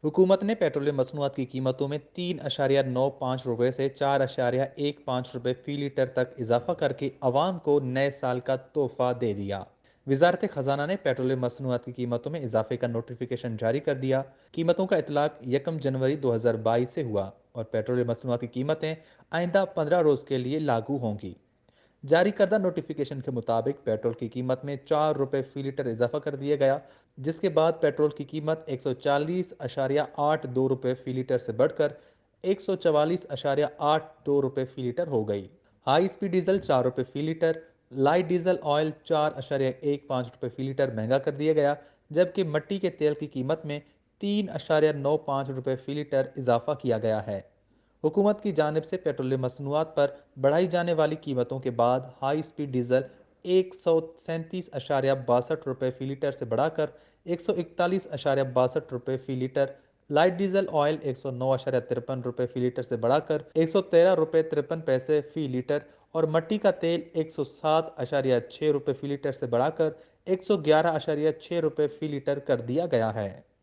हुकूमत ने पेट्रोलियम मसनूआत की कीमतों में 3,95 रुपये से 4,15 रुपये फी लीटर तक इजाफा करके अवाम को नए साल का तोहफा दे दिया। वजारत खजाना ने पेट्रोलियम मसनूआत की कीमतों में इजाफे का नोटिफिकेशन जारी कर दिया। कीमतों का इतलाक 1 जनवरी 2022 से हुआ और पेट्रोलियम मसनूआत की कीमतें आइंदा 15 रोज के लिए लागू होंगी। जारी करदा नोटिफिकेशन के मुताबिक पेट्रोल की कीमत में 4 रुपये फी लीटर इजाफा कर दिया गया, जिसके बाद पेट्रोल की कीमत 140,82 रुपये फी लीटर से बढ़कर 144,82 रुपये फी लीटर हो गई। हाई स्पीड डीजल 4 रुपये फी लीटर, लाइट डीजल ऑयल 4,15 रुपये फी लीटर महंगा कर दिया गया, जबकि मट्टी के तेल की कीमत में 3,95 रुपये फी लीटर इजाफा किया गया है। हुकूमत की जानिब से पेट्रोलियम मसनूआत पर बढ़ाई जाने वाली कीमतों के बाद हाई स्पीड डीजल 137,62 रुपये फी लीटर से बढ़ाकर 141,62 रुपये फी लीटर, लाइट डीजल ऑयल 109,53 रुपये फी लीटर से बढ़ाकर 113 रुपये 53 पैसे फी लीटर और मट्टी का तेल 107,6 रुपये फी लीटर से बढ़ाकर 111,6 रुपये फी लीटर कर दिया गया है।